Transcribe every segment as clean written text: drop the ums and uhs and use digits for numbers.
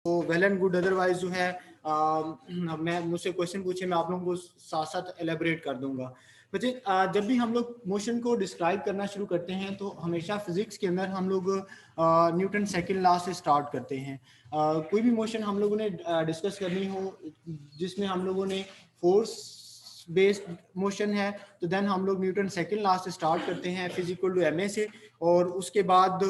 तो well and good, otherwise जो है मैं मुझसे क्वेश्चन पूछे, मैं आप लोगों को साथ साथ एलेबरेट कर दूंगा। बच्चे जब भी हम लोग मोशन को डिस्क्राइब करना शुरू करते हैं तो हमेशा फिजिक्स के अंदर हम लोग न्यूटन सेकंड लॉ से स्टार्ट करते हैं। कोई भी मोशन हम लोगों ने डिस्कस करनी हो जिसमें हम लोगों ने फोर्स बेस्ड मोशन है, तो देन हम लोग न्यूटन सेकंड लॉ से स्टार्ट करते हैं, फिजिकल टू एम ए से, और उसके बाद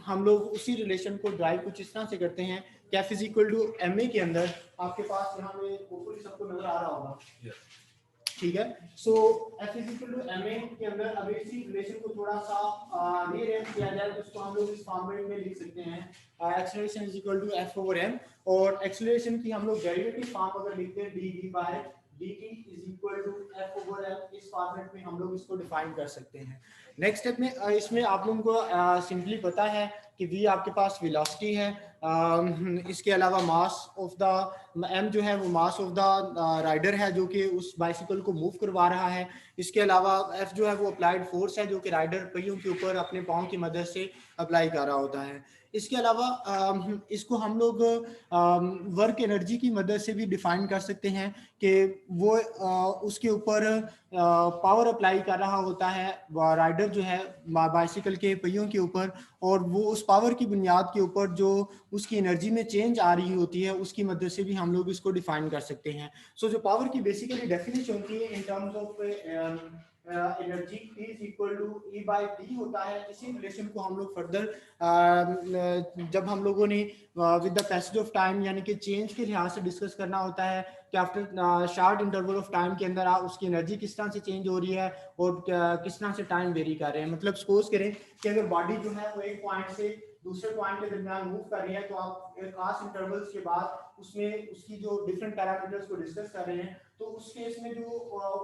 हम लोग उसी रिलेशन को ड्राइव कुछ इस तरह से करते हैं। क्या फिजिकल टू एम ए के अंदर आपके पास यहाँ पे होपफुली सबको नजर आ रहा होगा, ठीक है। So F is equal to M A के अंदर अब इसी रिलेशन को थोड़ा सा रीअरेंज किया जाए तो इसको हम लोग इस फॉर्मेट में लिख सकते हैं, acceleration is equal to F over M, और एक्सेलरेशन की हम लोग डेरिवेटिव फॉर्म अगर लिखते हैं D V by D T is equal to F over M, इस फॉर्मेट में हम लोग इसको डिफाइन कर सकते हैं। नेक्स्ट स्टेप में इसमें आप लोगों को सिंपली पता है कि v आपके पास वेलोसिटी है, इसके अलावा मास ऑफ द m जो है वो मास ऑफ द राइडर है जो कि उस बाइसिकल को मूव करवा रहा है। इसके अलावा f जो है वो अप्लाइड फोर्स है जो कि राइडर पहियों के ऊपर अपने पाँव की मदद से अप्लाई कर रहा होता है। इसके अलावा इसको हम लोग वर्क एनर्जी की मदद से भी डिफाइन कर सकते हैं कि वो उसके ऊपर पावर अप्लाई कर रहा होता है राइडर जो है बाइसिकल के पहियों के ऊपर, और वो उस पावर की बुनियाद के ऊपर जो उसकी एनर्जी में चेंज आ रही होती है उसकी मदद से भी हम लोग इसको डिफाइन कर सकते हैं। सो जो पावर की बेसिकली डेफिनेशन होती है in terms of energy is equal to E by T होता है। इसी रिलेशन को हम लोग फर्दर जब हम लोगों ने with the passage of time यानी कि चेंज के लिहाज से डिस्कस करना होता है कि after short interval of time के अंदर आप उसकी एनर्जी किस तरह से चेंज हो रही है और किस तरह से टाइम वेरी कर रहे हैं। मतलब सपोज करें कि अगर बॉडी जो है वो एक पॉइंट से दूसरे पॉइंट के दरमियान मूव कर रही है तो आप एक खास इंटरवल्स के बाद उसमें उसकी जो डिफरेंट पैरामीटर्स को डिस्कस कर रहे हैं तो उस केस में जो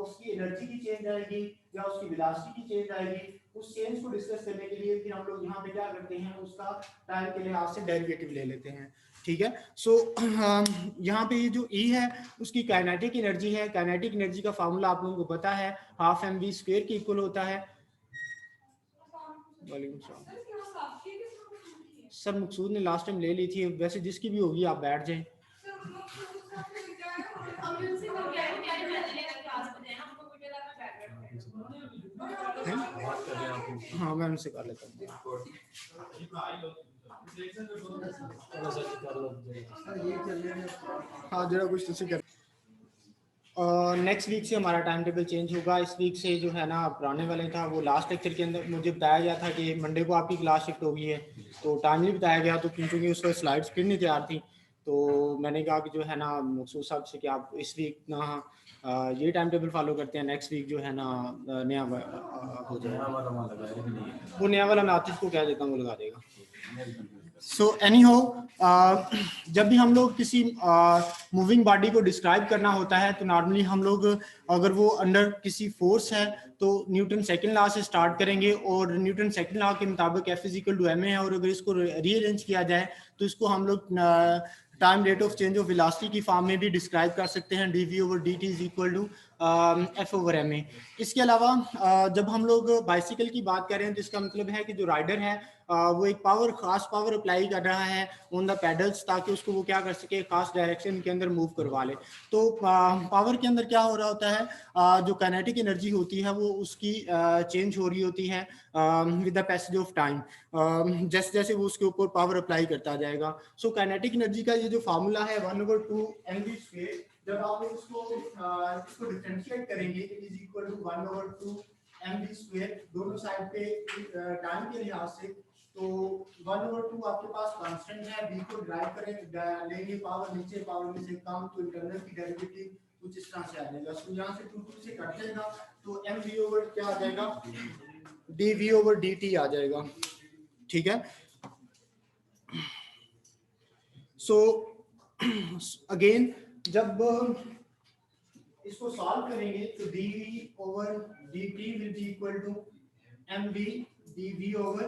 उसकी एनर्जी की चेंज आएगी या उसकी वेलोसिटी की चेंज आएगी, उस चेंज को डिस्कस करने के लिए फिर हम लोग यहाँ पे क्या करते हैं उसका टाइम के लिहाज से डेरिवेटिव ले लेते हैं, ठीक है। सो यहाँ पे ये जो E है उसकी काइनेटिक एनर्जी है। काइनेटिक एनर्जी का फार्मूला आप लोगों को पता है, हाफ एम वी स्क्वायर के इक्वल होता है। सर मकसूद ने लास्ट टाइम ले ली थी, वैसे जिसकी भी होगी आप बैठ जाएं। हाँ मैं उनसे कर लेता हूँ। हाँ जरा कुछ तुझसे कर। नेक्स्ट वीक से हमारा टाइम टेबल चेंज होगा। इस वीक से जो है ना पुराने वाले था वो लास्ट लेक्चर के अंदर मुझे बताया गया था कि मंडे को आपकी क्लास शिफ्ट होगी है, तो टाइमली बताया गया, तो क्योंकि उस वक्त स्लाइड्स फिर नहीं तैयार थी तो मैंने कहा कि जो है ना मकसूद साहब से कि आप इस वीक ना ये टाइम टेबल फॉलो करते हैं, नेक्स्ट वीक जो है ना नया हो जाएगा। वो नया वाला मैं आतिफ को कह देता हूँ, वो लगा देगा। सो एनी हो, जब भी हम लोग किसी मूविंग बॉडी को डिस्क्राइब करना होता है तो नॉर्मली हम लोग अगर वो अंडर किसी फोर्स है तो न्यूटन सेकंड लॉ से स्टार्ट करेंगे, और न्यूटन सेकंड लॉ के मुताबिक F is equal to M A है, और अगर इसको रीअरेंज किया जाए तो इसको हम लोग time rate of change of velocity की फॉर्म में भी डिस्क्राइब कर सकते हैं, D V over D T is equal to F over M A. इसके अलावा जब हम लोग बाइसिकल की बात कर रहे हैं तो इसका मतलब है कि जो राइडर है वो एक खास पावर अप्लाई कर रहा है ऑन द पेडल्स ताकि उसको वो क्या कर सके, खास डायरेक्शन के अंदर मूव करवा ले। तो पावर के अंदर क्या हो रहा होता है, जो काइनेटिक एनर्जी होती है वो उसकी चेंज हो रही होती है with the passage of time, जैसे जैसे वो उसके ऊपर पावर अप्लाई करता जाएगा। सो काइनेटिक एनर्जी का ये जो फार्मूला है 1/2 mv स्क्वायर, जब आप इसको डिफरेंशिएट करेंगे is equal to 1/2 mv square दोनों साइड पे टाइम के लिहाज से, तो 1/2 आपके पास कांस्टेंट है, b को ड्राइव करें लेंगे पावर नीचे, पावर में से कम, तो इंटरनल की डेरिवेटिव कुछ इस तरह से आ जाएगा। सो यहाँ से 2 से कट जाएगा तो mv ओवर क्या आ जाएगा, dv ओवर dt आ जाएगा, ठीक है। सो अगेन जब इसको सॉल्व करेंगे तो dv over dt will be equal to mv dv over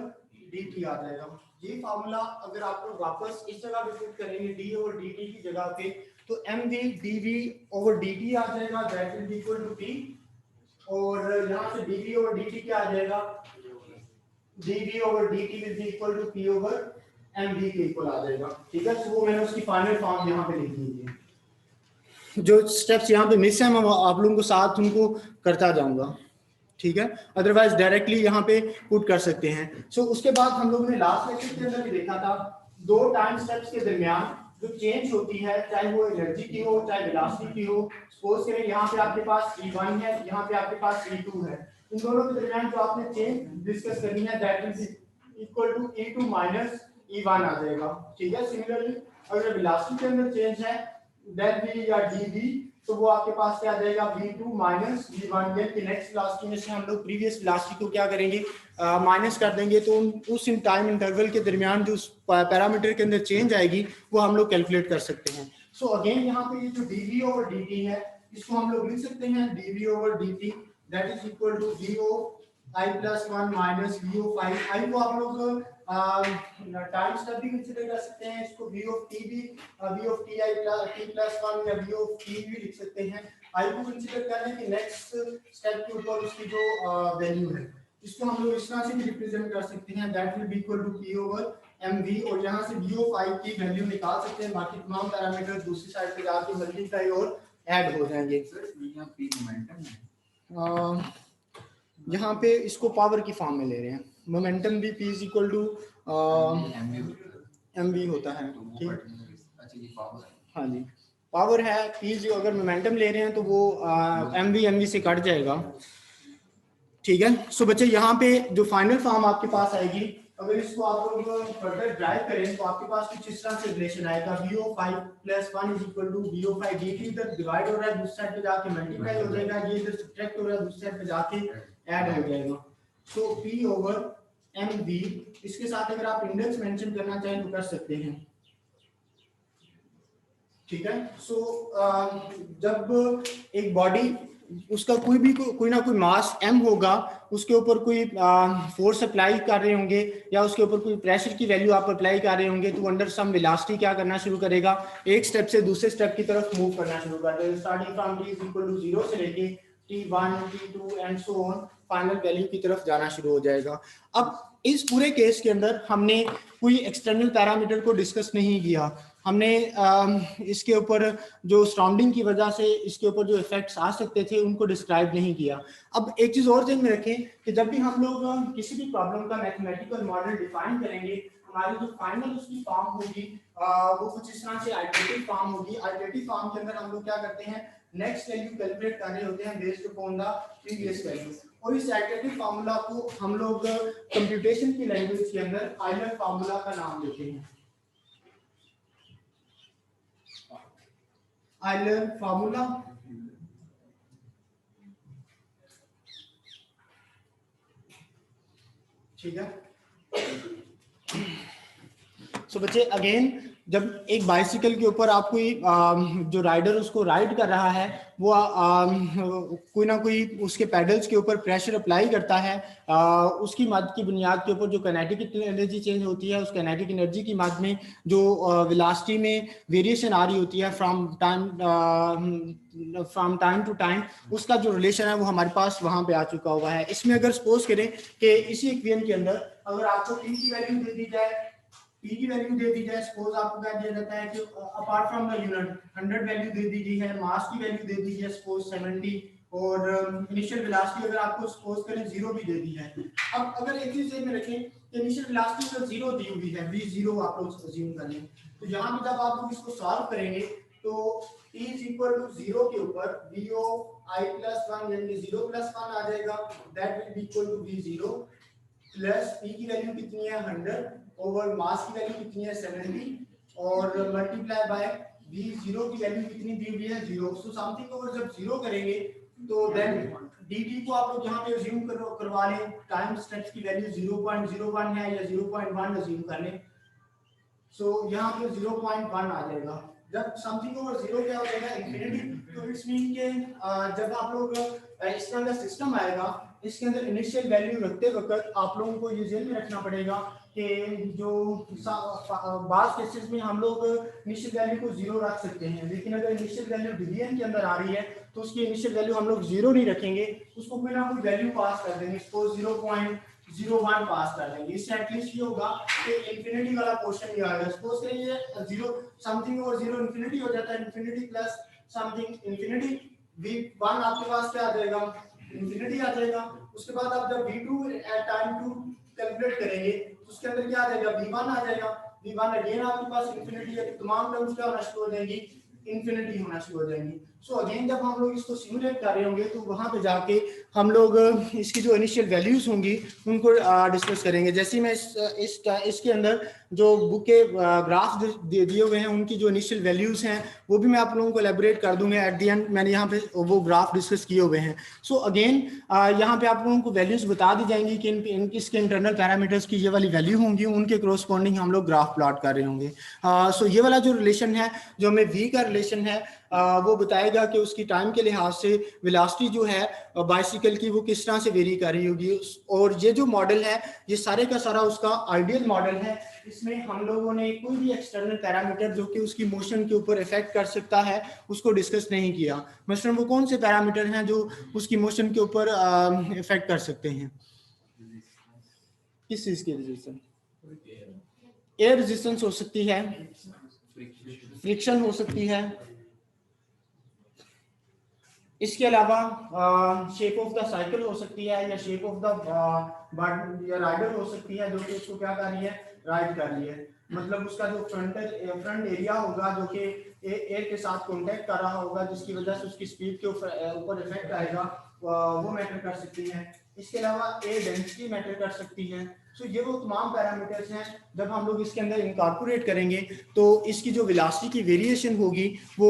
dt आ जाएगा। ये फार्मूला अगर आप लोग वापस इस जगह पे पुट करेंगे d ओवर dt की जगह पे तो mv dv ओवर dt आ जाएगा, that will be equal to t, और यहाँ से dv ओवर dt क्या आ जाएगा, dv over dt will be equal to p over mv के इक्वल आ जाएगा। ठीक है, तो वो मैंने उसकी फाइनल फॉर्म यहाँ पे लिख दी है। जो स्टेप्स यहाँ पे मिस है मैं आप लोगों को साथ उनको करता जाऊंगा। ठीक है, अदरवाइज डायरेक्टली यहाँ पे पुट कर सकते हैं। सो उसके बाद हम लोगों ने लास्ट लेक्चर के अंदर भी देखा था दो टाइम स्टेप्स के दरमियान जो चेंज होती है, चाहे वो एनर्जी की हो चाहे वेलोसिटी की हो। सपोज करें यहाँ पे आपके पास E1 है, यहाँ पे आपके पास E2 है, इन दोनों के दरमियान जो आपने चेंज डिस्कस करनी है that is equal to E2 minus E1 आ जाएगा। ठीक है, सिमिलरली अगर वेलोसिटी के अंदर चेंज है डेल v या dv, तो वो आपके पास क्या आ जाएगा v2 माइनस v1। कि नेक्स्ट वेलोसिटी में से हम लोग प्रीवियस वेलोसिटी को क्या करेंगे माइनस कर देंगे, तो उस टाइम इंटरवल के दरमियान जो पैरामीटर के अंदर चेंज आएगी वो हम लोग कैलकुलेट कर सकते हैं। सो अगेन यहाँ पे ये जो dv ओवर dt है इसको हम लोग लिख सकते हैं dv over dt that is equal to vo i plus 1 minus vo 5। i को आप लोग टाइम स्टेप भी कंसीडर कर सकते हैं, इसको v ऑफ t भी v of t i t plus 1 या v ऑफ t भी लिख सकते हैं। i को कंसीडर कर लें कि नेक्स्ट स्टेप के ऊपर उसकी जो वैल्यू है, इसको हम लोग इस तरह से भी रिप्रेजेंट कर सकते हैं that will be equal to p over mv, और यहां से v ऑफ i की वैल्यू निकाल सकते हैं। बाकी तमाम पैरामीटर दूसरी साइड पे जाके मल्टीप्लाई और ऐड हो जाएंगे। सर यहां p मोमेंटम है, यहाँ पे इसको पावर की फॉर्म में ले रहे हैं। मोमेंटम भी p is equal to mv होता है। ठीक, हाँ जी, पावर है p, जो अगर मोमेंटम ले रहे हैं तो वो mv से कट जाएगा। ठीक है, सो बच्चे यहाँ पे जो फाइनल फॉर्म आपके पास आएगी, अगर इसको आप लोग फर्दर ड्राइव करें तो आपके पास कुछ इस तरह से रिलेशन आएगा v of i plus 1 is equal to v of i dt। इधर डिवाइड हो रहा है, दूसरी साइड पे जाके मल्टीप्लाई हो जाएगा, ये इधर सब्ट्रैक्ट हो रहा है, दूसरी साइड पे जाके ऐड हो जाएगा। सो p ओवर mv, इसके साथ अगर आप इंडेक्स मेंशन करना चाहें तो कर सकते हैं। ठीक है, सो जब एक बॉडी उसका कोई ना कोई मास m होगा, उसके ऊपर कोई फोर्स अप्लाई कर रहे होंगे या उसके ऊपर कोई प्रेशर की वैल्यू आप अप्लाई कर रहे होंगे, तो अंडर सम वेलोसिटी क्या करना शुरू करेगा, एक स्टेप से दूसरे स्टेप की तरफ मूव करना शुरू कर देगा, starting from t is equal to 0 से लेके t1 t2 and so on final value की तरफ जाना शुरू हो जाएगा। अब इस पूरे केस के अंदर हमने कोई एक्सटर्नल पैरामीटर को डिस्कस नहीं किया, हमने इसके ऊपर जो सराउंडिंग की वजह से इसके ऊपर जो इफेक्ट्स आ सकते थे उनको डिस्क्राइब नहीं किया। अब एक चीज और ध्यान में रखें कि जब भी हम लोग किसी भी प्रॉब्लम का मैथमेटिकल मॉडल डिफाइन करेंगे, हमारी जो फाइनल उसकी फॉर्म होगी वो कुछ इस तरह से आइटरेटिव फॉर्म होगी। आइटरेटिव फॉर्म के अंदर हम लोग क्या करते हैं, नेक्स्ट वैल्यू कैलकुलेट कर रहे होते हैं based upon the previous value, और इस आइटरेटिव फार्मूला को हम लोग कंप्यूटेशन की लैंग्वेज के अंदर आइलर फार्मूला का नाम देते हैं। आइलर फार्मूला ठीक है। सो बच्चे अगेन, जब एक बाइसिकल के ऊपर आप कोई जो राइडर उसको राइड कर रहा है वो कोई ना कोई उसके पेडल्स के ऊपर प्रेशर अप्लाई करता है, उसकी मद की बुनियाद के ऊपर जो काइनेटिक एनर्जी चेंज होती है, उस काइनेटिक एनर्जी की मद में जो वेलोसिटी में वेरिएशन आ रही होती है फ्रॉम टाइम टू टाइम, उसका जो रिलेशन है वो हमारे पास वहां पे आ चुका हुआ है। इसमें अगर सपोज करें कि इसी इक्वेशन के अंदर अगर आपको p की वैल्यू दे दी जाए, p की वैल्यू दे दी जाए, सपोज आपको क्या दिया जाता है कि apart from the unit 100 value दे दी गई है, मास की वैल्यू दे दी है सपोज 70, और इनिशियल वेलोसिटी अगर आपको सपोज करें 0 भी दे दी है। अब अगर एक चीज में रखें कि इनिशियल वेलोसिटी अगर 0 दी हुई है, v0 आप लोग अज्यूम कर लें, तो यहां पे जब आप लोग इसको सॉल्व करेंगे तो t is equal to 0 के ऊपर v of i plus 1 यानी 0 plus 1 आ जाएगा, that will be equal to v0 plus p की वैल्यू कितनी है 100 ओवर मास की वैल्यू कितनी है 70 और मल्टीप्लाई बाय v0 की वैल्यू कितनी दी हुई है 0। सो समथिंग ओवर जब 0 करेंगे तो देन dt को आप लोग यहाँ पे अज्यूम करवा लें, टाइम स्टेप्स की वैल्यू 0.01 है या 0.1 अज्यूम कर लें। सो यहाँ पे 0.1 आ जाएगा। जब समथिंग ओवर 0 क्या हो जाएगा इंफिनिटी, तो इट्स मीन के जब आप लोग इस तरह का सिस्टम आएगा इसके अंदर इनिशियल वैल्यू रखते वक्त आप लोगों को ये ध्यान में रखना पड़ेगा कि जो बास केसेस में हम लोग इनिशियल वैल्यू को 0 रख सकते हैं, लेकिन अगर इनिशियल वैल्यू डिवीजन के अंदर आ रही है तो उसकी इनिशियल वैल्यू हम लोग 0 नहीं रखेंगे, उसको कोई ना कोई वैल्यू पास कर देंगे, सपोज 0 1 पास कर देंगे। इससे एटलीस्ट ये होगा कि इंफिनिटी वाला पोर्शन नहीं आएगा। सपोज करिए ये 0 समथिंग और 0 इंफिनिटी हो जाता है, infinity plus something infinity, v1 आपके पास क्या आ जाएगा, इंफिनिटी आ जाएगा। उसके बाद आप जब v2 एट टाइम 2 कैलकुलेट करेंगे तो उसके अंदर क्या आ जाएगा, v1 आ जाएगा। v1 अगेन आपके पास इंफिनिटी है, तो तमाम टर्म्स क्या होना शुरू हो जाएंगी, इंफिनिटी होना शुरू हो जाएंगी। सो अगेन जब हम लोग इसको सिमुलेट कर रहे होंगे तो वहां पे जाके हम लोग इसकी जो इनिशियल वैल्यूज होंगी उनको डिस्कस करेंगे। जैसे मैं इसके अंदर जो बुक के ग्राफ दिए हुए हैं उनकी जो इनिशियल वैल्यूज हैं वो भी मैं आप लोगों को एलेबोरेट कर दूंगा एट द एंड। मैंने यहाँ पे वो ग्राफ डिस्कस किए हुए हैं। सो अगेन यहाँ पे आप लोगों को वैल्यूज बता दी जाएंगी कि इसके इंटरनल पैरामीटर्स की ये वाली वैल्यू होंगी, उनके कोरोस्पॉन्डिंग हम लोग ग्राफ प्लॉट कर रहे होंगे। सो ये वाला जो रिलेशन है, जो हमें v का रिलेशन है, वो बताएगा कि उसकी टाइम के लिहाज से वेलोसिटी जो है बाइसिकल की वो किस तरह से वेरी कर रही होगी। और ये जो मॉडल है ये सारे का सारा उसका आइडियल मॉडल है। इसमें हम लोगों ने कोई भी एक्सटर्नल पैरामीटर जो कि उसकी मोशन के ऊपर इफेक्ट कर सकता है उसको डिस्कस नहीं किया। मसलन वो कौन से पैरामीटर हैं जो उसकी मोशन के ऊपर इफेक्ट कर सकते हैं, किस चीज की रेजिस्टेंस, एयर रेजिस्टेंस हो सकती है, फ्रिक्शन हो सकती है, इसके अलावा शेप ऑफ द साइकिल हो सकती है, या शेप ऑफ द या राइडर हो सकती है जो कि उसको क्या कर रही है, राइड कर रही है। मतलब उसका जो फ्रंट एरिया होगा जो कि एयर के साथ कांटेक्ट कर रहा होगा जिसकी वजह से उसकी स्पीड के ऊपर इफेक्ट आएगा, वो मैटर कर सकती है। इसके अलावा एयर डेंसिटी मैटर कर सकती है। सो ये वो तमाम पैरामीटर्स हैं जब हम लोग इसके अंदर इनकॉर्पोरेट करेंगे तो इसकी जो वेलोसिटी की वेरिएशन होगी वो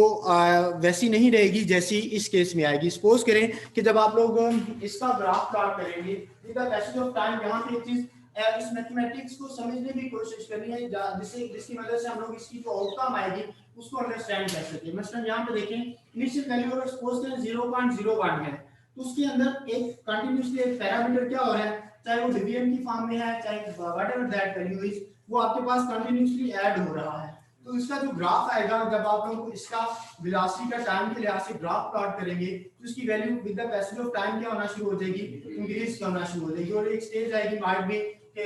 वैसी नहीं रहेगी जैसी इस केस में आएगी। सपोज करें कि जब आप लोग इसका ग्राफ प्लॉट करेंगे with the passage of time, यहाँ पे एक चीज इस मैथमेटिक्स को समझने की कोशिश करनी है जिसकी मदद से हम लोग इसकी जो आउटकम आएगी उसको अंडरस्टैंड कर सके। मतलब यहाँ पे देखें इनिशियल वैल्यू अगर सपोज करें 0.01 है तो उसके अंदर एक कंटिन्यूसली एक पैरामीटर क्या हो रहा है, चाहे वो डिवीजन की फॉर्म में है चाहे व्हाटएवर दैट वैल्यू इज, वो आपके पास कंटिन्यूसली ऐड हो रहा है। तो इसका जो ग्राफ आएगा जब आप लोग इसका वेलोसिटी का टाइम के लिहाज से ग्राफ प्लॉट करेंगे तो इसकी value with the passage of time क्या होना शुरू हो जाएगी, इंक्रीज होना शुरू हो जाएगी। और एक स्टेज आएगी माइट में कि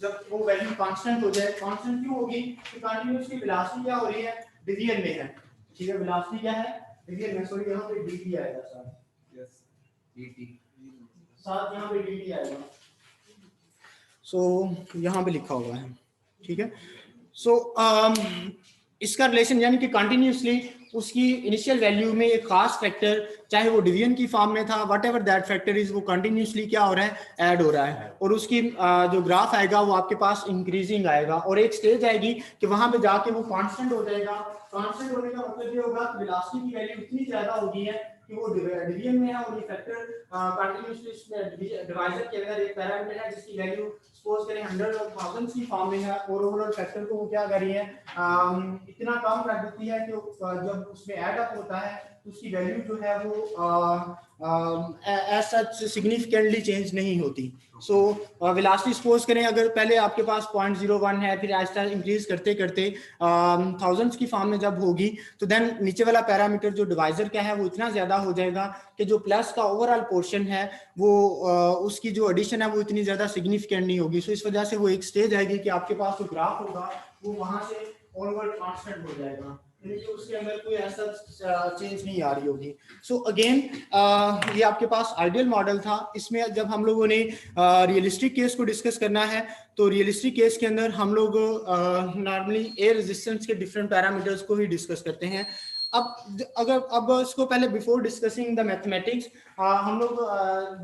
जब वो वैल्यू कांस्टेंट हो जाए। कांस्टेंट क्यों होगी, तो कंटिन्यूसली वेलोसिटी क्या हो रही है, डिवीजन में है। ठीक है, वेलोसिटी क्या है, डिवीजन में। सॉरी यहाँ पे dt आएगा सर, यस dt साथ यहाँ पे dt आएगा। सो यहाँ पे लिखा हुआ है, ठीक है। सो इसका रिलेशन यानी कि कंटिन्यूसली उसकी इनिशियल वैल्यू में एक खास फैक्टर चाहे वो डिवीजन की फॉर्म में था, what ever that factor is, वो कंटिन्यूसली क्या हो रहा है, ऐड हो रहा है। और उसकी जो ग्राफ आएगा वो आपके पास इंक्रीजिंग आएगा। और एक स्टेज आएगी कि वहां पे जाके वो कांस्टेंट हो जाएगा। कांस्टेंट होने का मतलब ये होगा कि वेलोसिटी की वैल्यू इतनी ज्यादा होगी है कि वो डिवीजन में है और ये फैक्टर कंटिन्यूसली डिवाइजर के अंदर एक पैरामीटर है जिसकी वैल्यू सपोज करें 100 और 1000 की फॉर्म में है और ओवरऑल फैक्टर को वो क्या कर रही है, इतना कम कर देती है कि जब उसमें ऐड अप होता है तो उसकी वैल्यू जो है वो एज सच सिग्निफिकेंटली चेंज नहीं होती। सो वेलोसिटी सपोज करें अगर पहले आपके पास 0.01 है, फिर आहिस्ता इंक्रीज करते करते थाउजेंड्स की फॉर्म में जब होगी तो देन नीचे वाला पैरामीटर जो डिवाइजर का है वो इतना ज्यादा हो जाएगा कि जो प्लस का ओवरऑल पोर्शन है वो उसकी जो एडिशन है वो इतनी ज्यादा सिग्निफिकेंट नहीं होगी। सो इस वजह से वो एक स्टेज आएगी कि आपके पास जो ग्राफ होगा वो वहां से ऑनवर्ड कांस्टेंट हो जाएगा, उसके अंदर कोई ऐसा चेंज नहीं आ रही होगी। सो अगेन ये आपके पास आइडियल मॉडल था। इसमें जब हम लोगों ने रियलिस्टिक केस को डिस्कस करना है तो रियलिस्टिक केस के अंदर हम लोग नॉर्मली एयर रेजिस्टेंस के डिफरेंट पैरामीटर्स को ही डिस्कस करते हैं। अब इसको पहले बिफोर डिस्कसिंग द मैथमेटिक्स हम लोग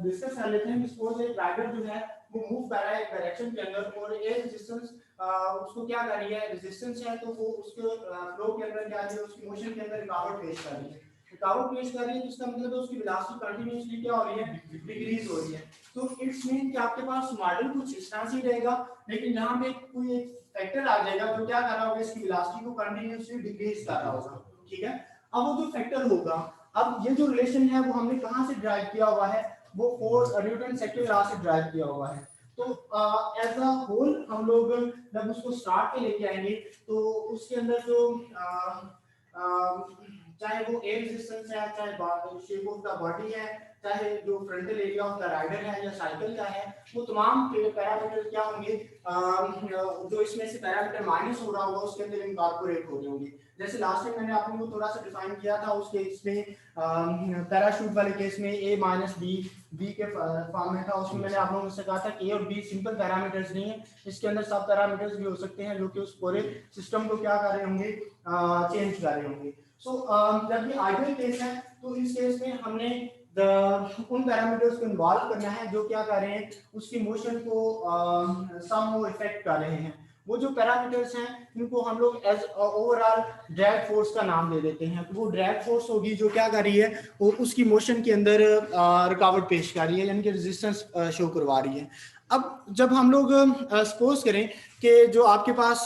डिस्कस कर लेते हैं कि सपोज एक राइडर जो है वो मूव कर रहा है एक डायरेक्शन के अंदर और एयर रेजिस्टेंस उसको क्या कर रही है, रेजिस्टेंस है तो वो उसके फ्लो के अंदर क्या है, उसकी मोशन के अंदर रुकावट पेश कर रही है। रुकावट पेश कर रही है जिसका मतलब है उसकी वेलोसिटी कंटीन्यूअसली क्या हो रही है, डिक्रीज हो रही है। तो इट्स मीन कि आपके पास मॉडल कुछ इस तरह से रहेगा लेकिन यहाँ पे कोई एक फैक्टर आ जाएगा जो क्या कर रहा होगा, इसकी वेलोसिटी को कंटीन्यूअसली डिक्रीज कर रहा होगा। ठीक है, अब वो जो फैक्टर होगा, अब ये जो रिलेशन है वो हमने कहाँ से ड्राइव किया हुआ है, वो न्यूटन सेकंड लॉ से ड्राइव किया हुआ है। तो एज अ होल हम लोग जब उसको स्टार्ट पे लेके आएंगे तो उसके अंदर जो चाहे वो एयर रेजिस्टेंस है, चाहे शेप ऑफ द बॉडी है, चाहे जो frontal area of the rider है या साइकिल का है, वो तमाम पैरामीटर क्या होंगे, जो इसमें से पैरामीटर माइनस हो रहा होगा उसके अंदर इनकॉर्पोरेट हो रहे होंगे। जैसे लास्ट टाइम मैंने आप लोगों को थोड़ा सा डिफाइन किया था उसके इसमें पैराशूट वाले केस में a माइनस बी के फॉर्म में था, उसमें मैंने आप लोगों से कहा था कि a और b सिंपल पैरामीटर्स नहीं है, इसके अंदर सब पैरामीटर्स भी हो सकते हैं जो कि उस पूरे सिस्टम को क्या कर रहे होंगे, चेंज कर रहे होंगे। सो जब ये आइडियल केस है तो इस केस में हमने उन पैरामीटर्स को इन्वॉल्व करना है जो क्या कर रहे हैं, उसकी मोशन को सम वो इफेक्ट कर रहे हैं। वो जो पैरामीटर्स हैं इनको हम लोग एज ओवरऑल ड्रैग फोर्स का नाम दे देते हैं। तो वो ड्रैग फोर्स होगी जो क्या कर रही है, वो उसकी मोशन के अंदर रुकावट पेश कर रही है, यानी कि रेजिस्टेंस शो करवा रही है। अब जब हम लोग सपोज करें कि जो आपके पास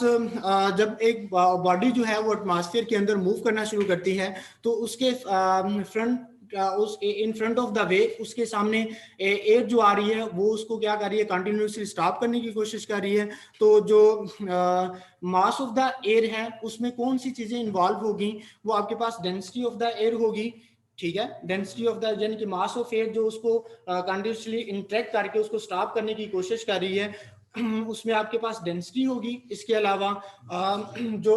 जब एक बॉडी जो है वो एटमॉस्फेयर के अंदर मूव करना शुरू करती है तो उसके फ्रंट उस in front of the way उसके सामने एयर जो आ रही है वो उसको क्या कर रही है, कंटिन्यूसली स्टॉप करने की कोशिश कर रही है। तो जो मास ऑफ द एयर है उसमें कौन सी चीजें इन्वॉल्व होगी, वो आपके पास डेंसिटी ऑफ द एयर होगी, ठीक है, डेंसिटी ऑफ द यानी कि मास ऑफ एयर जो उसको कंटिन्यूसली इंट्रैक्ट करके उसको स्टॉप करने की कोशिश कर रही है उसमें आपके पास डेंसिटी होगी। इसके अलावा जो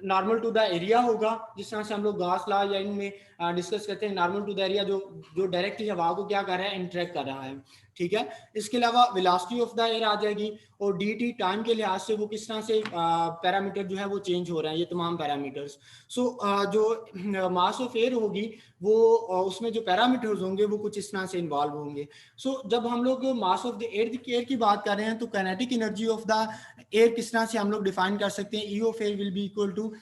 नॉर्मल टू द एरिया होगा, जिस तरह से हम लोग गॉस लॉ या इनमें डिस्कस करते हैं, नॉर्मल टू द एरिया जो डायरेक्टली हवा को क्या कर रहा है, इंटरेक्ट कर रहा है, ठीक है। इसके अलावा वेलोसिटी ऑफ द एयर आ जाएगी और dt टाइम के लिहाज से वो किस तरह से पैरामीटर जो है वो चेंज हो रहे हैं, ये तमाम पैरामीटर्स। सो जो मास ऑफ एयर होगी वो उसमें जो पैरामीटर्स होंगे वो कुछ इस तरह से इन्वॉल्व होंगे। सो जब हम लोग मास ऑफ द एयर की बात कर रहे हैं तो kinetic energy of the air किस तरह से हम लोग डिफाइन कर सकते हैं, E of air will be equal to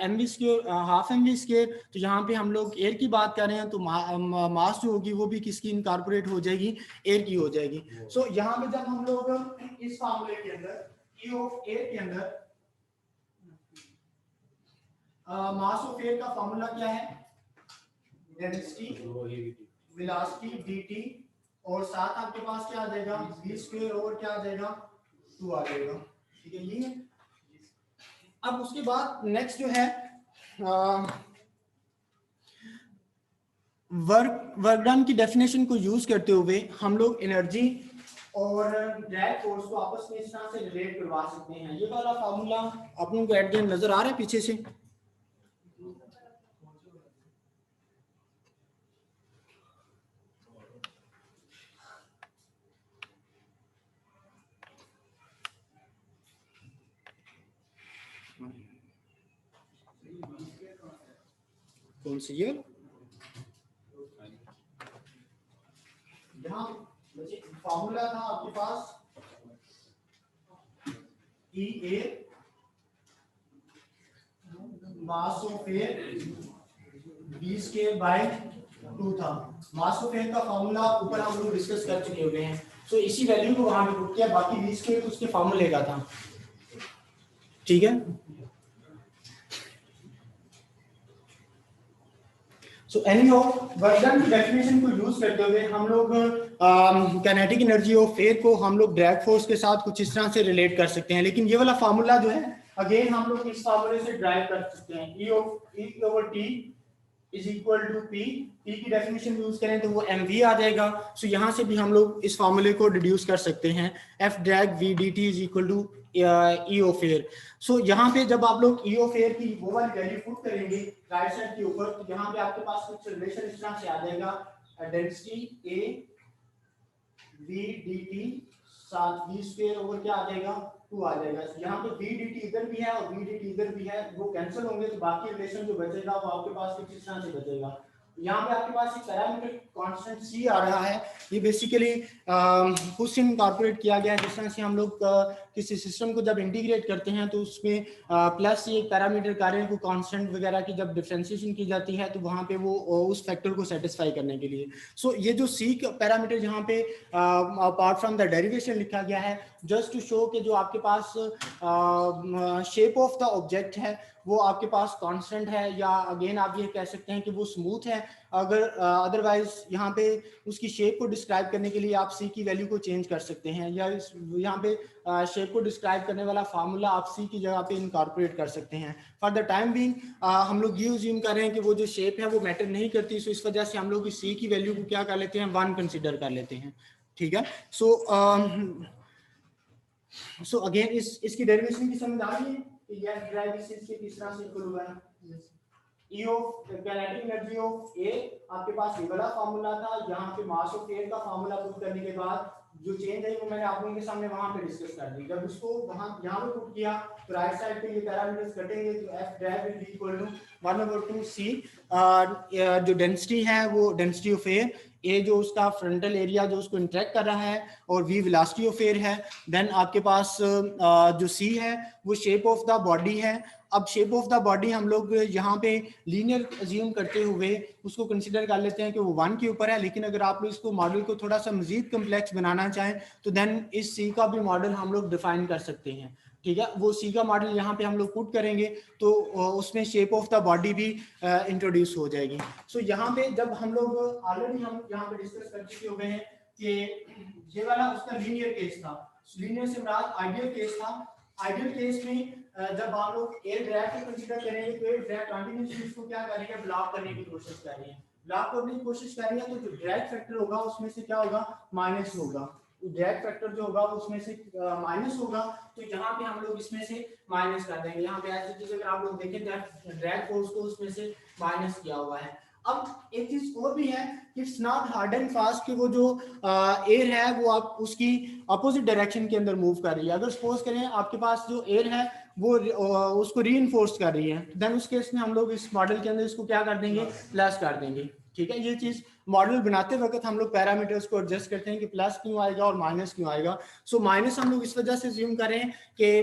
mv square half mv square. तो यहाँ पे हम लोग एयर की बात कर रहे हैं तो मास जो होगी वो भी किसकी इनकॉर्पोरेट हो जाएगी, एयर की हो जाएगी। सो यहाँ पे जब हम लोग इस फार्मूले के अंदर ई ऑफ एयर के अंदर मास ऑफ एयर का फार्मूला क्या है, डेंसिटी वेलोसिटी dt और साथ आपके पास क्या आ जाएगा, v स्क्वायर ओवर क्या आ जाएगा, 2 आ जाएगा, ठीक है, ये है। अब उसके बाद नेक्स्ट जो है वर्क डन की डेफिनेशन को यूज करते हुए हम लोग एनर्जी और ड्रैग फोर्स को आपस में इस तरह से रिलेट करवा सकते हैं। ये वाला फार्मूला आप लोगों को एट द एंड नजर आ रहा है पीछे से, कौन सी ये यहाँ फार्मूला था आपके पास E A mass of air B square by 2 था। मास ऑफ एयर का फार्मूला ऊपर हम लोग डिस्कस कर चुके हुए हैं। सो इसी वैल्यू को वहां पे पुट किया, बाकी बी स्क्वायर उसके फार्मूले का था, ठीक है। सो एनीहाउ वर्क डन की डेफिनेशन को यूज करते हुए हम लोग काइनेटिक एनर्जी ऑफ एयर को हम लोग ड्रैग फोर्स के साथ कुछ इस तरह से रिलेट कर सकते हैं। लेकिन ये वाला फार्मूला जो है अगेन हम लोग इस फार्मूले से ड्राइव कर सकते हैं, E over T is equal to P की डेफिनेशन यूज करें तो वो mv आ जाएगा। सो यहाँ से भी हम लोग इस फार्मूले को डिड्यूस कर सकते हैं, F drag V dt is equal to E of air. So यहाँ पे जब आप लोग E ऑफ एयर की वो वाली वैल्यू पुट करेंगे राइट साइड के ऊपर, तो यहाँ पे आपके पास कुछ रिलेशन इस तरह से आ जाएगा, डेंसिटी A V dt साथ V स्क्वायर ओवर क्या आ जाएगा, 2 आ जाएगा। यहाँ पे V dt इधर भी है और V dt इधर भी है, वो कैंसिल होंगे तो बाकी रिलेशन जो बचेगा वो आपके पास कुछ इस तरह से बचेगा। यहाँ पे आपके पास एक पैरामीटर कांस्टेंट C आ रहा है, ये बेसिकली खुद से इनकॉर्पोरेट किया गया है। जिस तरह से हम लोग किसी सिस्टम को जब इंटीग्रेट करते हैं तो उसमें प्लस ये पैरामीटर कार्य को कांस्टेंट वगैरह की जब डिफरेंशिएशन की जाती है तो वहाँ पे वो उस फैक्टर को सेटिस्फाई करने के लिए। सो ये जो C पैरामीटर यहाँ पे अपार्ट फ्रॉम द डेरिवेशन लिखा गया है जस्ट टू शो कि जो आपके पास शेप ऑफ द ऑब्जेक्ट है वो आपके पास कांस्टेंट है, या अगेन आप ये कह सकते हैं कि वो स्मूथ है, अगर अदरवाइज यहाँ पे उसकी शेप को डिस्क्राइब करने के लिए आप सी की वैल्यू को चेंज कर सकते हैं, या यहाँ पे शेप को डिस्क्राइब करने वाला फार्मूला आप सी की जगह पे इनकॉर्पोरेट कर सकते हैं। फॉर द टाइम बीइंग हम लोग ये अज्यूम कर रहे हैं कि वो जो शेप है वो मैटर नहीं करती, सो इस वजह से हम लोग सी की वैल्यू को क्या कर लेते हैं, 1 कंसिडर कर लेते हैं। ठीक है, सो अगेन इसकी डेरिवेशन की समझ आ रही है कि यह ड्राइव इसके तीसरा से इक्वल हुआ है। E of kinetic energy of A, आपके पास ये वाला फार्मूला था, यहाँ पे मास ऑफ एयर का फार्मूला पुट करने के बाद जो चेंज है वो मैंने आप लोगों के सामने वहां पे डिस्कस कर दी। जब उसको वहां यहाँ पे पुट किया तो राइट साइड पे ये पैरामीटर्स घटेंगे, तो f drive will be equal to 1/2 c, जो डेंसिटी है वो डेंसिटी ऑफ एयर, ए जो उसका फ्रंटल एरिया जो उसको इंटरेक्ट कर रहा है, और वी वेलोसिटी ऑफ एयर है। देन आपके पास जो सी है वो शेप ऑफ द बॉडी है। अब शेप ऑफ द बॉडी हम लोग यहाँ पे लीनियर अज्यूम करते हुए उसको कंसीडर कर लेते हैं कि वो 1 के ऊपर है, लेकिन अगर आप लोग इसको मॉडल को थोड़ा सा मजीद कम्प्लेक्स बनाना चाहें तो देन इस सी का भी मॉडल हम लोग डिफाइन कर सकते हैं। ठीक है, वो सी का मॉडल यहाँ पे हम लोग पुट करेंगे तो उसमें शेप ऑफ द बॉडी भी इंट्रोड्यूस हो जाएगी। सो यहाँ पे जब हम लोग ऑलरेडी हम यहाँ पे डिस्कस कर चुके हुए हैं कि ये वाला उसका लीनियर केस था, लीनियर से मुराद आइडियल केस था। आइडियल केस में जब आप लोग एयर ड्रैग को कंसीडर करेंगे तो एयर ड्रैग कंटिन्यूसली इसको क्या करेंगे, ब्लॉक करने की कोशिश कर रही है, ब्लॉक करने की कोशिश कर रही है, तो जो ड्रैग फैक्टर होगा उसमें से क्या होगा, माइनस होगा। ड्रैग फैक्टर जो होगा उसमें से माइनस होगा, तो यहाँ पे हम लोग इसमें से माइनस कर देंगे। यहाँ पे ऐसी चीज अगर आप लोग देखें ड्रैग फोर्स को उसमें से माइनस किया हुआ है। अब एक चीज और भी है कि it's not hard and fast कि वो जो एयर है वो आप उसकी अपोजिट डायरेक्शन के अंदर मूव कर रही है। अगर सपोज करें आपके पास जो एयर है वो उसको रीइंफोर्स कर रही है, देन उस केस में हम लोग इस मॉडल के अंदर इसको क्या कर देंगे, प्लस कर देंगे। ठीक है, ये चीज मॉडल बनाते वक्त हम लोग पैरामीटर्स को एडजस्ट करते हैं कि प्लस क्यों आएगा और माइनस क्यों आएगा। सो माइनस हम लोग इस वजह से अज्यूम करें कि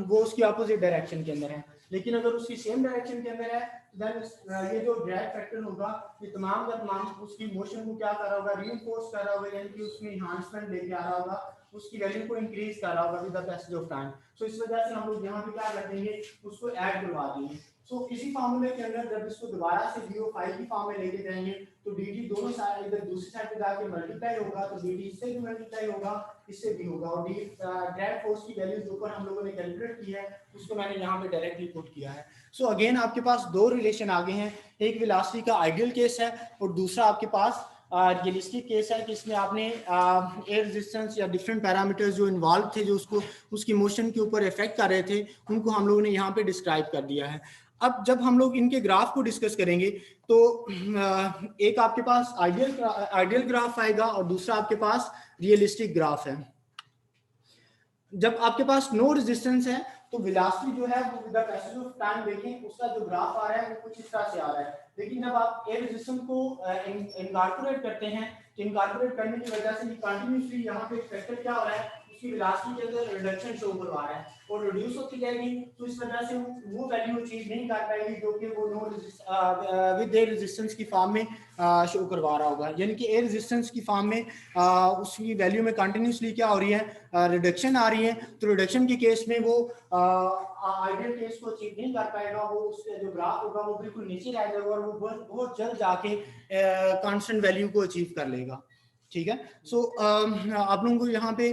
वो उसकी अपोजिट डायरेक्शन के अंदर है, लेकिन अगर उसकी सेम डायरेक्शन के अंदर है देन ये जो ड्रैग फैक्टर होगा ये तमाम का तमाम उसकी मोशन को क्या कर रहा होगा, रीइंफोर्स कर रहा होगा, यानी कि उसमें एनहांसमेंट लेके आ रहा होगा, उसकी वैल्यू को इंक्रीज कर रहा होगा with the passage of time. So इस वजह से हम लोग यहाँ पे क्या कर देंगे, उसको ऐड करवा देंगे। सो इसी फार्मूले के अंदर जब इसको दोबारा से VO5 की फॉर्म में लेके जाएंगे तो dt दोनों साइड इधर दूसरी साइड पे जाके मल्टीप्लाई होगा, तो dt इससे भी मल्टीप्लाई होगा, इससे भी होगा, और ड्रैग फोर्स की वैल्यू जो ऊपर हम लोगों ने कैलकुलेट की है उसको मैंने यहाँ पे डायरेक्टली पुट किया है। सो अगेन आपके पास दो रिलेशन आ गए हैं, एक वेलोसिटी का आइडियल केस है और दूसरा आपके पास रियलिस्टिक केस है कि इसमें आपने एयर रेजिस्टेंस या डिफरेंट पैरामीटर्स जो इन्वॉल्व थे जो उसकी मोशन के ऊपर इफेक्ट कर रहे थे उनको हम लोगों ने यहाँ पे डिस्क्राइब कर दिया है। अब जब हम लोग इनके ग्राफ को डिस्कस करेंगे तो एक आपके पास आइडियल ग्राफ आएगा और दूसरा आपके पास रियलिस्टिक ग्राफ है। जब आपके पास नो रेजिस्टेंस है तो वेलोसिटी जो है वो with the passage of time देखें उसका जो ग्राफ आ रहा है वो कुछ इस तरह से आ रहा है, लेकिन जब आप एयर रेजिस्टेंस को इनकॉर्पोरेट करते हैं तो इनकॉर्पोरेट करने की वजह से कंटिन्यूसली यहाँ पे फैक्टर क्या हो रहा है, उसकी वेलोसिटी के अंदर रिडक्शन शो करवा रहा है और रिड्यूस होती जाएगी, तो इस वजह से वो वैल्यू अचीव नहीं कर पाएगी जो कि वो नो विद एयर रेजिस्टेंस की फॉर्म में शो करवा रहा होगा। यानी कि एयर रेजिस्टेंस की फॉर्म में उसकी वैल्यू में कंटिन्यूसली क्या हो रही है, रिडक्शन आ रही है, तो रिडक्शन के केस में वो आइडियल केस को अचीव नहीं कर पाएगा, वो उसका जो ग्राफ होगा वो बिल्कुल नीचे रह जाएगा और वो बहुत जल्द जाके कांस्टेंट वैल्यू को अचीव कर लेगा। ठीक है, सो आप लोगों को यहाँ पे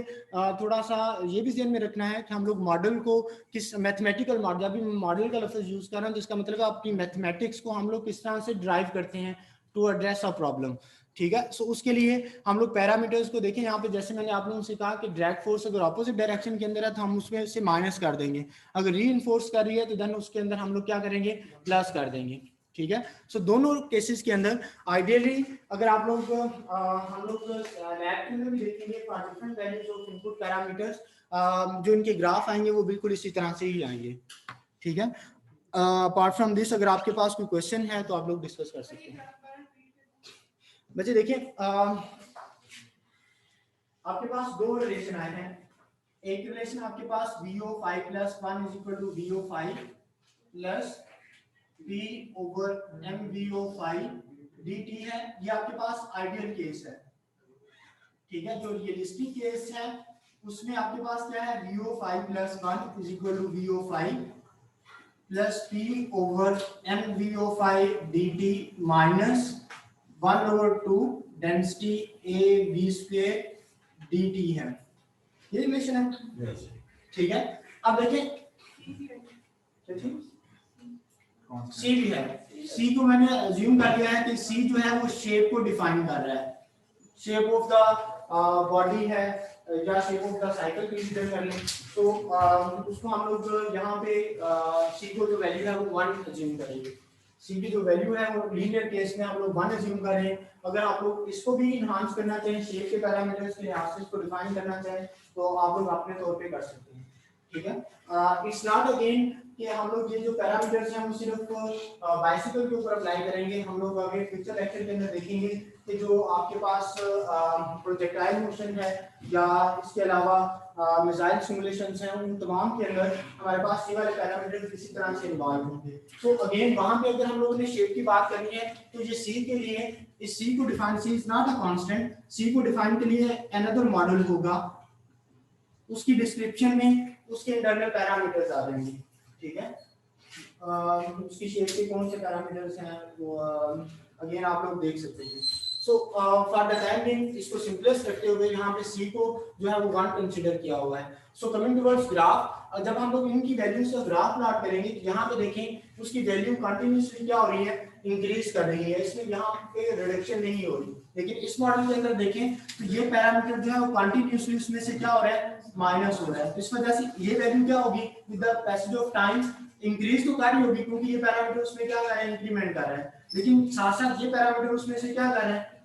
थोड़ा सा ये भी ध्यान में रखना है कि हम लोग मॉडल को किस मैथमेटिकल मॉडल, अभी मॉडल का लफ्ज यूज कर रहा हूँ जिसका मतलब आपकी मैथमेटिक्स को हम लोग किस तरह से ड्राइव करते हैं टू एड्रेस अ प्रॉब्लम। ठीक है, सो उसके लिए हम लोग पैरामीटर्स को देखें। यहाँ पे जैसे मैंने आप लोगों से कहा कि ड्रैग फोर्स अगर ऑपोजिट डायरेक्शन के अंदर है तो हम उसमें से माइनस कर देंगे, अगर रीइंफोर्स कर रही है तो देन उसके अंदर हम लोग क्या करेंगे, प्लस कर देंगे। ठीक है, सो दोनों केसेस के अंदर आइडियली अगर आप लोग हम लोग लैब के अंदर भी देखेंगे for different values of input parameters जो इनके ग्राफ आएंगे वो बिल्कुल इसी तरह से ही आएंगे। ठीक है, अपार्ट फ्रॉम दिस अगर आपके पास कोई क्वेश्चन है तो आप लोग डिस्कस कर सकते हैं। बच्चे देखिए आपके पास दो रिलेशन आए हैं, एक रिलेशन आपके पास VO5 + 1 = VO5 + P over MVO5 dt है, ये आपके पास आइडियल केस है। ठीक है, जो रियलिस्टिक केस है उसमें आपके पास क्या है, VO5 + 1 = VO5 plus P over M V O five D T minus 1/2 density A V square D T है, ये इक्वेशन है। ठीक है, अब देखिए सी भी है, सी को मैंने अज्यूम कर लिया है कि सी जो है वो शेप को डिफाइन कर रहा है, शेप ऑफ द बॉडी है या shape of the cycle consider कर लें, तो उसको हम लोग यहाँ पे सी को जो वैल्यू है वो 1 अज्यूम करेंगे। सी की जो वैल्यू है वो लीनियर केस में हम लोग 1 अज्यूम करें। अगर आप लोग इसको भी इनहांस करना चाहें, शेप के पैरामीटर्स के लिहाज से इसको डिफाइन करना चाहें, तो आप लोग अपने तौर पे कर सकते हैं। ठीक है, इट्स नॉट अगेन कि हम लोग ये जो पैरामीटर्स हैं वो सिर्फ बाइसिकल के ऊपर अप्लाई करेंगे। हम लोग आगे पिक्चर लेक्चर के अंदर देखेंगे कि जो आपके पास प्रोजेक्टाइल मोशन है या इसके अलावा मिसाइल सिमुलेशंस हैं, उन तमाम के अंदर हमारे पास ये वाले पैरामीटर किसी तरह से इन्वॉल्व होंगे। तो अगेन वहां पे अगर हम लोगों ने शेप की बात करनी है तो ये सी के लिए, इस सी को define, C is not a constant, C को डिफाइन के लिए अनदर मॉडल होगा, उसकी डिस्क्रिप्शन में उसके इंटरनल पैरामीटर्स आ जाएंगे। ठीक है, उसकी शेप के कौन से पैरामीटर्स हैं वो अगेन आप लोग देख सकते हैं। So for the time being इसको सिंपलेस्ट रखते हुए यहाँ पे सी को जो है वो 1 कंसीडर किया हुआ है। सो कमिंग टुवर्ड्स ग्राफ, जब हम लोग इनकी वैल्यूज का ग्राफ प्लॉट करेंगे तो यहाँ पे देखें उसकी वैल्यू कंटिन्यूअसली क्या हो रही है, इंक्रीज कर रही है, इसमें यहाँ पे रिडक्शन नहीं हो रही। लेकिन इस मॉडल के अंदर देखें तो ये पैरामीटर जो है वो कंटिन्यूअसली उसमें से क्या हो रहा है, माइनस हो रहा है। इस वजह से ये वैल्यू क्या होगी, with the passage of time increase तो कर रही होगी क्योंकि ये पैरामीटर उसमें क्या कर रहा है, इंक्रीमेंट कर रहा है, लेकिन साथ साथ ये पैरामीटर उसमें से क्या कर रहा है,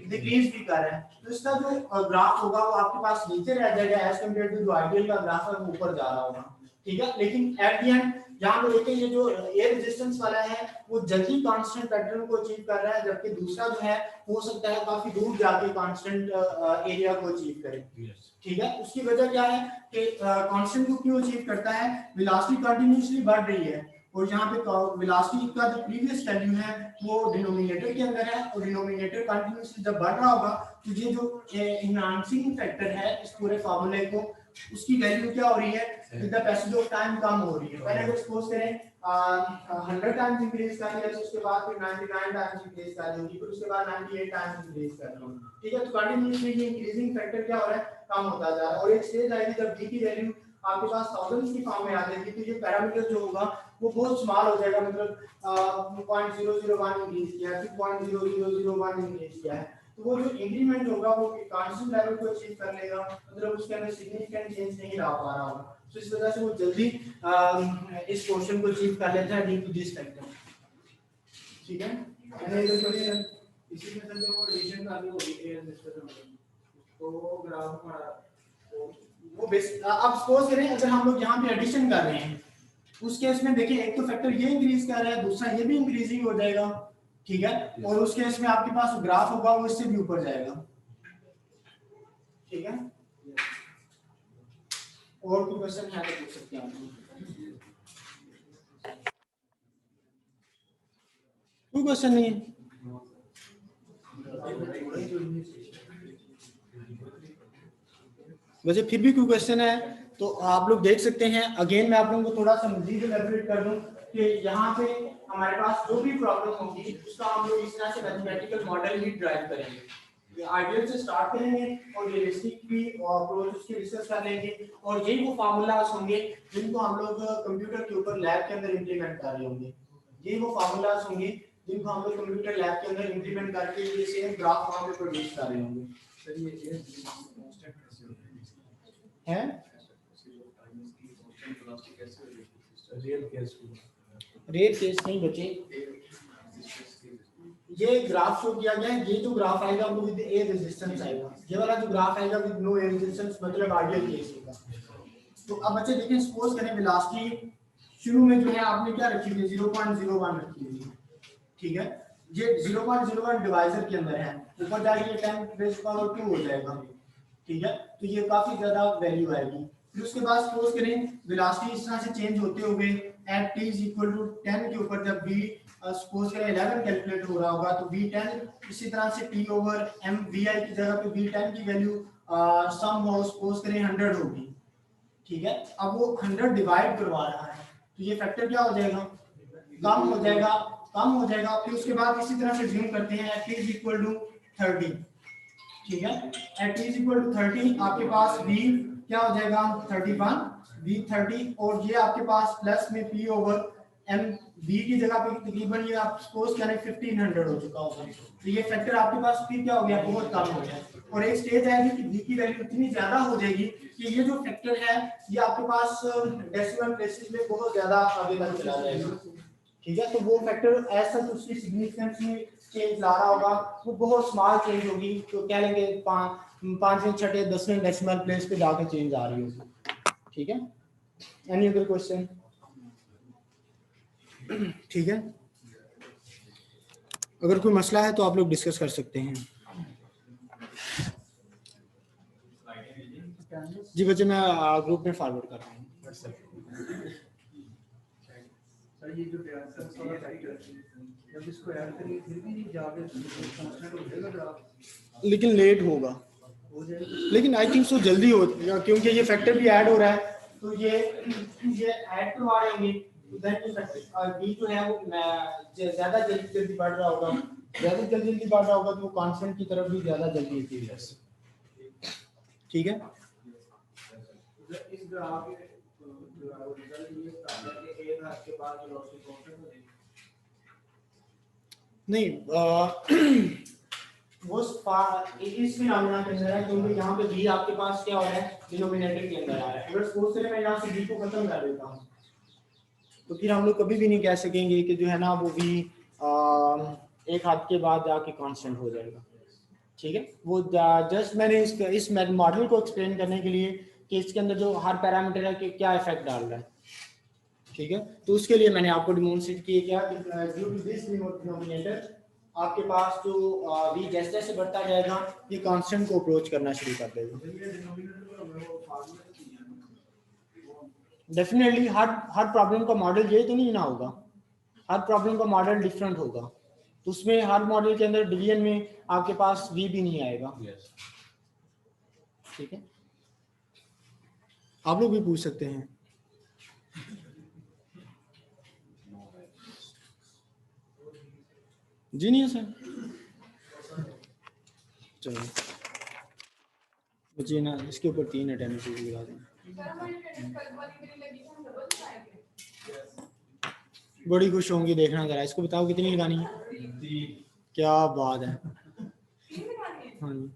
डिक्रीज भी कर रहा है। तो इसका जो ग्राफ होगा वो आपके पास नीचे रह जाएगा एज कंपेयर टू जो आइडियल का ग्राफ है वो ऊपर जा रहा होगा। ठीक है, लेकिन एट द एंड यहाँ पे देखिए ये जो एयर रेजिस्टेंस वाला है वो जल्दी कांस्टेंट पैटर्न को अचीव कर रहा है, जबकि दूसरा जो है हो सकता है काफी दूर जाके कांस्टेंट एरिया को अचीव करे। ठीक है, उसकी वजह क्या है कि कांस्टेंट को क्यों अचीव करता है, वेलोसिटी कंटिन्यूअसली बढ़ रही है और यहाँ पे वेलोसिटी का जो प्रीवियस वैल्यू है वो डिनोमिनेटर के अंदर है और डिनोमिनेटर कंटिन्यूअसली जब बढ़ रहा होगा तो ये जो एनहांसिंग फैक्टर है इस पूरे फार्मूले को, उसकी वैल्यू क्या हो रही है, with the passage of time कम हो रही है। पहले अगर सपोज करें 100 टाइम्स इंक्रीज कर लिया, उसके बाद फिर 99 टाइम्स इंक्रीज कर देंगे, फिर उसके बाद 98 टाइम्स इंक्रीज कर देंगे। ठीक है, तो कंटिन्यूअसली ये इंक्रीजिंग फैक्टर क्या हो रहा है, कम होता जा रहा है और एक स्टेज आएगी जब d की वैल्यू आपके पास थाउजेंड्स की फॉर्म में आ जाएगी तो ये पैरामीटर जो होगा वो बहुत स्मॉल हो जाएगा, मतलब 0.001 इंक्रीज किया है, फिर 0.0001 इंक्रीज किया है, तो वो जो इंक्रीमेंट होगा वो कांस्टेंट लेवल को अचीव कर लेगा, मतलब उसके अंदर सिग्निफिकेंट चेंज नहीं ला पा रहा होगा। तो इस वजह से वो जल्दी इस पोर्शन को अचीव कर लेता है ड्यू टू दिस फैक्टर। ठीक है, मैंने इधर पर इसी में जब वो रीजन का भी होगी एयर रेजिस्टेंस तो ग्राफ हमारा वो बेस। अब सपोज करें अगर हम लोग यहाँ पे एडिशन कर रहे हैं उस केस में देखिए एक तो फैक्टर ये इंक्रीज कर रहा है, दूसरा ये भी इंक्रीजिंग हो जाएगा। ठीक है, और उस केस में आपके पास ग्राफ होगा वो इससे भी ऊपर जाएगा। ठीक है, और कोई क्वेश्चन है तो पूछ सकते हैं आप। कोई क्वेश्चन नहीं है? वैसे फिर भी कोई क्वेश्चन है तो आप लोग देख सकते हैं। अगेन मैं आप लोगों को थोड़ा सा मजीद इलैबोरेट कर दूं कि यहाँ पे हमारे पास जो भी प्रॉब्लम होगी उसका हम लोग इस तरह से मैथमेटिकल मॉडल ही ड्राइव करेंगे। आइडियल से स्टार्ट करेंगे और रियलिस्टिक भी अप्रोच उसकी रिसर्च कर लेंगे और यही वो फार्मूलाज होंगे जिनको हम लोग कंप्यूटर के ऊपर लैब के अंदर इंप्लीमेंट कर रहे होंगे। यही वो फार्मूलाज होंगे जिनको हम लोग कंप्यूटर लैब के अंदर इंप्लीमेंट करके ये सेम ग्राफ वहां पे प्रोड्यूस कर रहे होंगे। सर ये है रियल केस नहीं बचे, ये ग्राफ शो किया गया है। ये जो ग्राफ आएगा वो विद एयर रेजिस्टेंस आएगा, ये वाला जो ग्राफ आएगा विद नो एयर रेजिस्टेंस, मतलब आइडियल केस होगा। तो अब बच्चे देखिए सपोज करें वेलोसिटी शुरू में जो है आपने क्या रखी थी 0.01 रखी थी। ठीक है, ये 0.01 डिवाइजर के अंदर है, ऊपर जाके 10⁻² हो जाएगा। ठीक है, तो ये काफी ज्यादा वैल्यू आएगी। फिर उसके बाद सपोज करें वेलोसिटी इस तरह से चेंज होते हुए एट t = 10 के ऊपर जब v सपोज करें 11 कैलकुलेट हो रहा होगा तो v10 इसी तरह से t/mvi की जगह पे v10 की वैल्यू सम हो सपोज करें 100 होगी। ठीक है, अब वो 100 डिवाइड करवा रहा है तो ये फैक्टर क्या हो जाएगा, कम हो जाएगा, कम हो जाएगा। फिर उसके बाद इसी तरह से ज्यूम करते हैं एट इज इक्वल टू 30, ठीक है, एट इज इक्वल टू 30 आपके पास v क्या हो जाएगा 31 v30, और ये आपके पास प्लस में p ओवर m, v की जगह पे तकरीबन ये आप सपोज करें 1500 हो चुका होगा, तो ये फैक्टर आपके पास फिर क्या हो गया, बहुत कम हो गया। और एक स्टेज आएगी कि v की वैल्यू इतनी ज्यादा हो जाएगी कि ये जो फैक्टर है ये आपके पास डेसिमल प्लेसेस में बहुत ज्यादा आगे तक चला जाएगा, ठीक है। तो वो फैक्टर ऐसा तो उसकी सिग्निफिकेंस में चेंज ला रहा होगा, वो बहुत स्मॉल चेंज होगी, तो कह लेंगे 5वें 6ठे 10वें डेसिमल प्लेस पे जाके चेंज आ रही होगी, ठीक है। एनी अदर क्वेश्चन, ठीक है। अगर कोई मसला है तो आप लोग डिस्कस कर सकते हैं। जी बच्चे मैं ग्रुप में फॉरवर्ड कर रहा हूँ। ये जो जब इसको ऐड करेंगे फिर भी जाके कांस्टेंट हो जाएगा, लेकिन लेट होगा, लेकिन आई थिंक सो जल्दी हो, क्योंकि ये फैक्टर भी ऐड हो रहा है, तो ये ऐड करवा रहे होंगे, बी जो है वो ज्यादा जल्दी बढ़ रहा होगा, ज्यादा जल्दी बढ़ रहा होगा तो वो कांस्टेंट की तरफ भी ज्यादा जल्दी होती है, ठीक है। इस ग्राफ के रिजल्ट ये बता है कि एक हाथ के बाद वेलोसिटी कांस्टेंट हो जाएगी, नहीं वो इस फिनोमेना के अंदर है, क्योंकि यहाँ पे v आपके पास क्या हो रहा है, डिनोमिनेटर के अंदर आ रहा है। अगर सपोज करें मैं यहाँ से v को खत्म कर देता हूँ, तो फिर हम लोग कभी भी नहीं कह सकेंगे कि जो है ना वो v एक हाथ के बाद जाके कांस्टेंट हो जाएगा, ठीक है। वो जस्ट मैंने इस मॉडल को एक्सप्लेन करने के लिए कि इसके अंदर जो हर पैरामीटर है कि क्या इफेक्ट डाल रहा है, ठीक है। तो उसके लिए मैंने आपको डिमोन्स्ट्रेट किया क्या, ड्यू टू दिस डिनोमिनेटर आपके पास जो v जैसे जैसे बढ़ता जाएगा ये कांस्टेंट को अप्रोच करना शुरू कर देगा। डेफिनेटली हर प्रॉब्लम का मॉडल ये तो नहीं ना होगा, हर प्रॉब्लम का मॉडल डिफरेंट होगा, तो उसमें हर मॉडल के अंदर डिवीजन में आपके पास v भी नहीं आएगा, ठीक है। आप लोग भी पूछ सकते हैं। जी नहीं है सर, चलो बच्चे ना इसके ऊपर 3 अटेंडेंस लगा दें। बड़ी खुश होंगी, देखना जरा इसको बताओ कितनी लगानी है। क्या बात है, हाँ जी।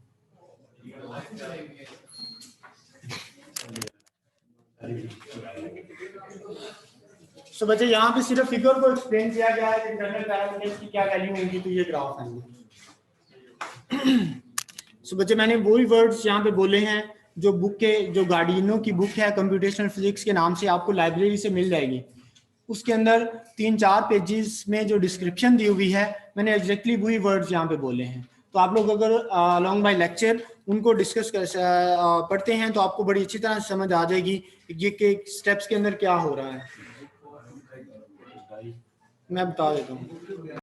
तो बच्चे यहाँ पे सिर्फ फिगर को एक्सप्लेन किया गया है, इंटरनल पैरामीटर्स की क्या वैल्यू होगी, तो ये ग्राफ आएंगे। सो बच्चे मैंने वही वर्ड्स यहाँ पे बोले हैं जो बुक के, जो गार्डियनो की बुक है कंप्यूटेशनल फिजिक्स के नाम से आपको लाइब्रेरी से मिल जाएगी, उसके अंदर 3-4 पेजेस में जो डिस्क्रिप्शन दी हुई है मैंने एग्जैक्टली वही वर्ड्स यहाँ पे बोले हैं। तो आप लोग अगर अलोंग बाय लेक्चर उनको डिस्कस कर पढ़ते हैं तो आपको बड़ी अच्छी तरह समझ आ जाएगी ये के स्टेप्स के अंदर क्या हो रहा है। मैं बता देता हूँ।